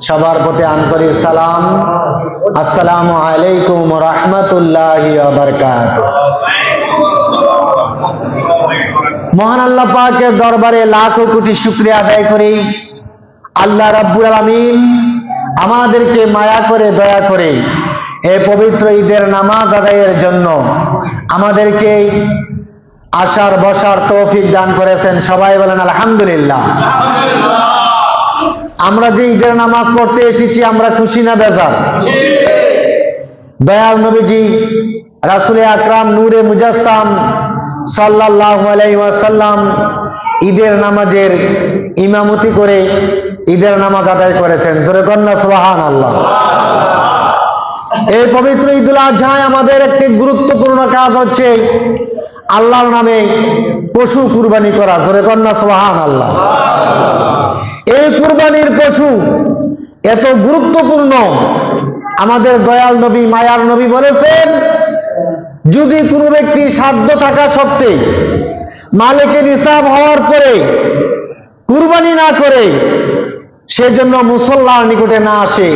সবার প্রতি আন্তরিক সালাম। আসসালামু আলাইকুম ওয়া রাহমাতুল্লাহি ওয়া বারাকাতুহু। মহান আল্লাহ পাকের দরবারে লাখো কোটি শুকরিয়া আদায় করি। আল্লাহ রাব্বুল আলামিন আমাদেরকে মায়া করে দয়া করে এই পবিত্র ঈদের নামাজ আদায়ের জন্য আমাদেরকে আসার বসার তৌফিক দান করেছেন। সবাই বলেন আলহামদুলিল্লাহ। আমরা যে ঈদের নামাজ পড়তে এসেছি আমরা খুশি না বেজার? দয়াল নবীজি রাসূল আকরাম নূরে মুজাসসাম সাল্লাল্লাহু আলাইহি ওয়াসাল্লাম ঈদের নামাজের ইমামতি করে ঈদের নামাজ আদায় করেছেন। জোরে কন্না সুবহানাল্লাহ। এই পবিত্র ঈদুল আজহায় আমাদের একটি গুরুত্বপূর্ণ কাজ হচ্ছে আল্লাহর নামে পশু কুরবানি করা। জোরে কন্না সুবহানাল্লাহ। এই কুরবানির পশু এত গুরুত্বপূর্ণ, আমাদের দয়াল নবী মায়ার নবী বলেছেন, যদি কোনো ব্যক্তি সাধ্য থাকা সত্ত্বে মালিকের হিসাব হওয়ার পরে কুরবানি না করে সেজন্য মুসল্লার নিকটে না আসে,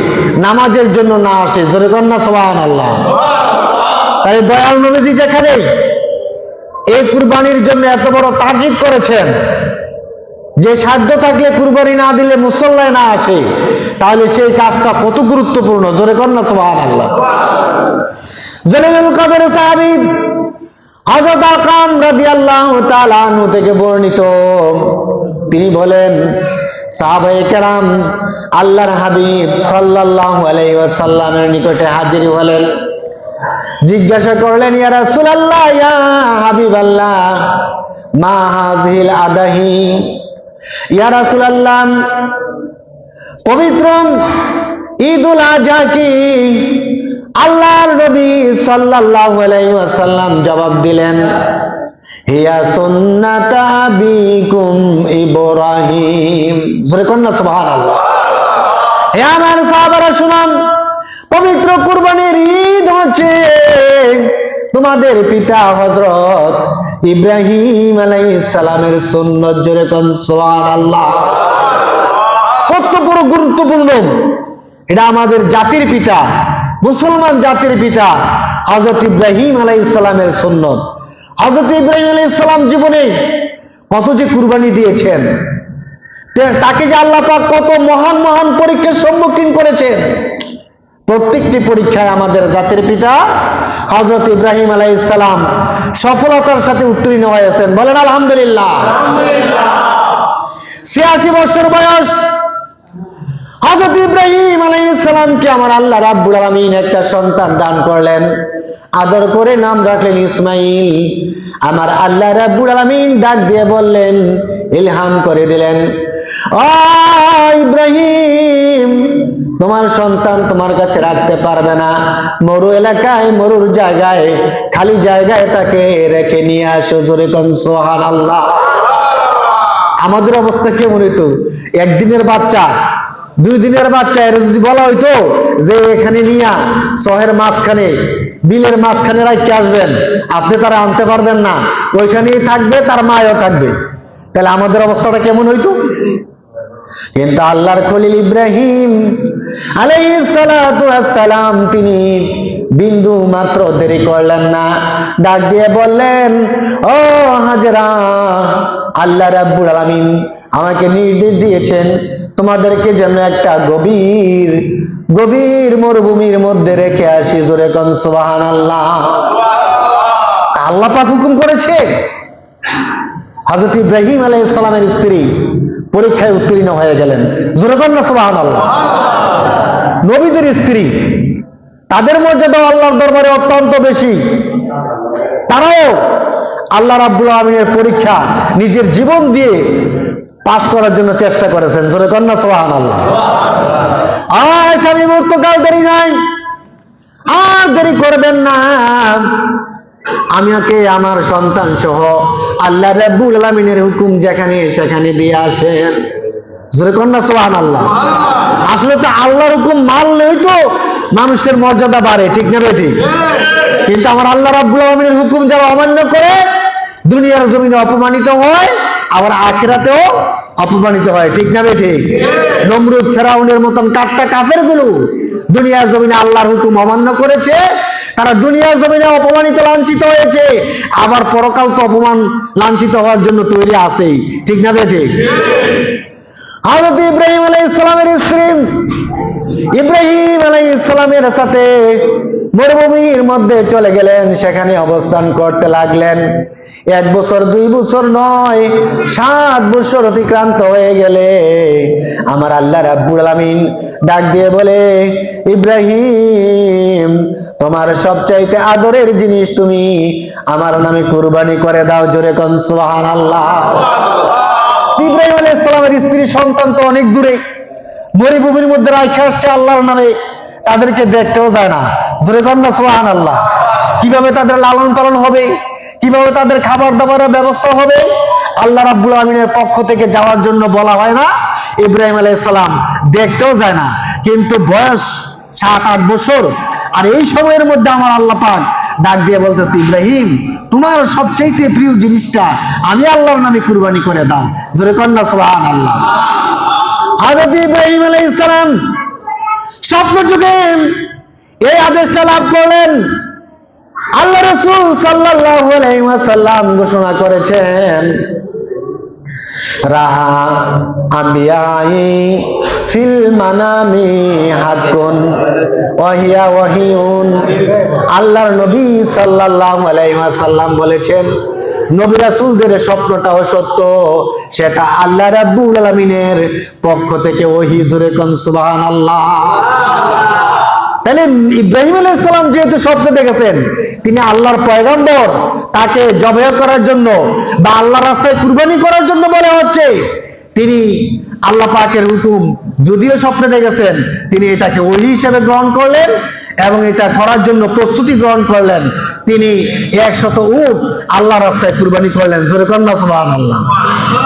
নামাজের জন্য না আসে। জোরে কন্না সুবহানাল্লাহ। তাই দয়াল নবীজি যেখানে এই কুরবানির জন্য এত বড় তাগিদ করেছেন যে সাধ্য থাকলে কুরবানি না দিলে মুসল্লায় না আসে, তাহলে সেই কাজটা কত গুরুত্বপূর্ণ। জোরে কন্না সুবহানাল্লাহ। জলিলুল কদর সাহাবী হযরত আকাম রাদিয়াল্লাহু তাআলা আনহু থেকে বর্ণিত, তিনি বলেন, সাহাবায়ে কেরাম আল্লাহর হাবিব সাল্লাল্লাহু আলাইহি ওয়াসাল্লামের নিকটে হাজির হলেন। জিজ্ঞাসা করলেন, ইয়া রাসূলুল্লাহ, ইয়া হাবিবাল্লাহ, মা হাযিহিল আদাহি। ইয়া রাসূলুল্লাহ, পবিত্র ঈদুল আজহা কি? আল্লাহর নবী সাল্লাল্লাহু আলাইহি ওয়াসাল্লাম জবাব দিলেন, হিয়া সুন্নাত আবিকুম ইব্রাহিম। জোরে কন্না সুবহানাল্লাহ। হে আমার সাহাবারা শুনুন, পবিত্র কুরবানির ঈদ হচ্ছে তোমাদের পিতা হযরত ইব্রাহিম আলাইহিস সালামের সুন্নাত। জোরে কন্না সুবহানাল্লাহ। কত বড় গুরুত্বপূর্ণ! এটা আমাদের জাতির পিতা, মুসলমান জাতির পিতা হযরত ইব্রাহিম আলাইহিস সালামের সুন্নাত। হযরত ইব্রাহিম আলাইহিস সালাম জীবনে কত যে কুরবানি দিয়েছেন, তাকে যে আল্লাহ পাক কত মহান মহান পরীক্ষার সম্মুখীন করেছেন। প্রত্যেকটি পরীক্ষায় আমাদের জাতির পিতা হযরত ইব্রাহিম আলাইহিস সালাম সফলতার সাথে উত্তীর্ণ হয়েছেন। বলেন আলহামদুলিল্লাহ। ৮৬ বছর বয়স হযরত ইব্রাহিম আলাইহিস সালামকে আমার আল্লাহ রাব্বুল আলামিন একটা সন্তান দান করলেন, আদর করে নাম রাখলেন ইসমাইল। আমার আল্লাহ রাব্বুল আলামিন ডাক দিয়ে বললেন, ইলহাম করে দিলেন, ও ইব্রাহিম, তোমার সন্তান তোমার কাছে রাখতে পারবে না, মরু এলাকায়, মরুর জায়গায়, খালি জায়গায় তাকে রেখে নিয়ে আসো। জোরে কোন সুবহানাল্লাহ। আমাদের অবস্থা কেমন হইতো? একদিনের বাচ্চা, 2 দিনের বাচ্চা, এর যদি বলা হইতো যে এখানে নিয়া শহরের মাঝখানে, বিলের মাঝখানে রাখতে আসবেন, আপনি তারা আনতে পারবেন না, ওইখানেই থাকবে, তার মায়ও থাকবে, তাহলে আমাদের অবস্থাটা কেমন হইতো? কিন্তু আল্লাহর খলিল ইব্রাহিম আলাইহিস সালাতু ওয়াস সালাম তিনি বিন্দু মাত্র দেরি করলেন না, ডাক দিয়ে বললেন, ও হাজেরা, আল্লাহ রাব্বুল আলামিন আমাকে নির্দেশ দিয়েছেন তোমাদেরকে যেন একটা গভীর গভীর মরুভূমির মধ্যে রেখে আসি। জোরে কোন সুবহানাল্লাহ। আল্লাহ পাক হুকুম করেছে। হযরত ইব্রাহিম আলাইহিস সালামের স্ত্রী পরীক্ষায় উত্তীর্ণ হয়ে গেলেন। জোরে কোন সুবহানাল্লাহ। নবীদের স্ত্রী, তাদের মর্যাদা আল্লাহর দরবারে অত্যন্ত বেশি। তারাও আল্লাহ রাব্বুল আলামিনের পরীক্ষা নিজের জীবন দিয়ে পাস করার জন্য চেষ্টা করেছেন। জোরে কন্না সুবহানাল্লাহ। আর স্বামী মুহূর্তকাল দেরি নাই, আর দেরি করবেন না, আমাকে আমার সন্তান সহ আল্লাহ রাব্বুল আলামিনের হুকুম যেখানে সেখানে দিয়ে আসেন। জোরে কন্না সুবহানাল্লাহ। আসলে তো আল্লাহর হুকুম মানলেই তো মানুষের মর্যাদা বাড়ে, ঠিক না বেঠিক? কিন্তু আমার আল্লাহ রাব্বুল আলামিনের হুকুম যারা অমান্য করে দুনিয়ার জমিনে অপমানিত হয়, আবার আখিরাতেও অপমানিত হয়, ঠিক না ঠিক? নমরুদ ফেরাউনের মতন কাট্টা কাফের গুলো দুনিয়ার জমিনে আল্লাহর হুকুম অমান্য করেছে, তারা দুনিয়ার জমিনে অপমানিত লাঞ্ছিত হয়েছে, আবার পরকাল তো অপমান লাঞ্ছিত হওয়ার জন্য তৈরি আছেই, ঠিক না ঠিক? হযরত ইব্রাহিম আলাইহিস সালামের স্ত্রী ইব্রাহিম আলাইহিস সালামের সাথে মরুভূমির মধ্যে চলে গেলেন, সেখানে অবস্থান করতে লাগলেন। 1 বছর 2 বছর নয়, 7 বছর অতিক্রান্ত হয়ে গেলে আমার আল্লাহ রাব্বুল আলামিন ডাক দিয়ে বলে, ইব্রাহিম, তোমার সবচাইতে আদরের জিনিস তুমি আমার নামে কুরবানি করে দাও। জোরে কোন সুবহানাল্লাহ। ইব্রাহিম আলাইহিস সালামের স্ত্রী সন্তান তো অনেক দূরে, মরুভূমির মধ্যে রাখা আসছে আল্লাহর নামে, তাদেরকে দেখতেও যায় না। জোরে কোন সুবহানাল্লাহ। কিভাবে তাদের লালন পালন হবে, কিভাবে তাদের খাবার দাবারের ব্যবস্থা হবে, আল্লাহ রাব্বুল আমিনের পক্ষ থেকে যাওয়ার জন্য বলা হয় না। ইব্রাহিম আলাইহিস সালাম দেখতেও যায় না, কিন্তু বয়স 7-8 বছর। আর এই সময়ের মধ্যে আমার আল্লাহ পাক ডাক দিয়ে বলতেছে, ইব্রাহিম, তোমার সবচেয়ে প্রিয় জিনিসটা আমি আল্লাহর নামে কুরবানি করে দাও। জোরে কোন সুবহানাল্লাহ। হযরত ইব্রাহিম আলাইহিস সালাম স্বপ্ন যুগে এই আদেশটা লাভ করলেন। আল্লাহ রাসূল সাল্লাল্লাহু আলাইহি ওয়াসাল্লাম ঘোষণা করেছেন, রাহা আম্বিয়াই ফিল মানামি হাক্কুন ওয়াহিয়া ওয়াহিউন। আল্লাহর নবী সাল্লাল্লাহু আলাইহি ওয়াসাল্লাম বলেছেন, নবী রাসূলদের স্বপ্নটাও সত্য, সেটা আল্লাহ রাব্বুল আলামিনের পক্ষ থেকে ওহী। জোরে কোন সুবহানাল্লাহ। তাহলে ইব্রাহিম আলাইহিস সালাম যেহেতু স্বপ্ন দেখেছেন, তিনি আল্লাহর পয়গম্বর, তাকে জবাই করার জন্য বা আল্লাহর রাস্তায় কুরবানি করার জন্য বলা হচ্ছে। তিনি আল্লাহ পাকের হুকুম যদিও স্বপ্নে দেখেছেন, তিনি এটাকে ওহী হিসেবে গ্রহণ করলেন এবং এটা করার জন্য প্রস্তুতি গ্রহণ করলেন। তিনি 100 উট আল্লাহর রাস্তায় কুরবানি করলেন। জোরে কোন সুবহানাল্লাহ।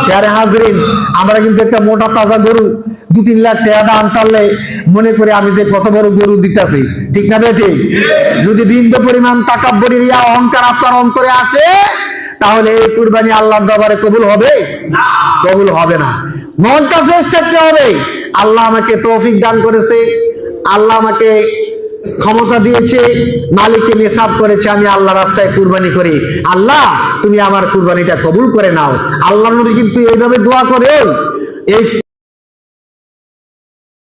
প্যারে হাজরিন, আমরা কিন্তু একটা মোটা তাজা গরু 2-3 লাখ টাকা দাম টানলে মনে করে আমি যে কত বড় গরু দিতেছি, ঠিক না ঠিক? যদি বিন্দু পরিমাণ তাকাব্বুরি রিয়া অহংকার আপনার অন্তরে আসে, তাহলে এই কুরবানি আল্লাহর দরবারে কবুল হবে না, কবুল হবে না। মনটা ফ্রেশ থাকতে হবে। আল্লাহ আমাকে তৌফিক দান করেছে, আল্লাহ আমাকে ক্ষমতা দিয়েছে, মালিককে নিসাব করেছে, আমি আল্লাহ রাস্তায় কুরবানি করি। আল্লাহ, তুমি আমার কুরবানিটা কবুল করে নাও। আল্লাহ নবী কিন্তু এইভাবে দোয়া করে। এই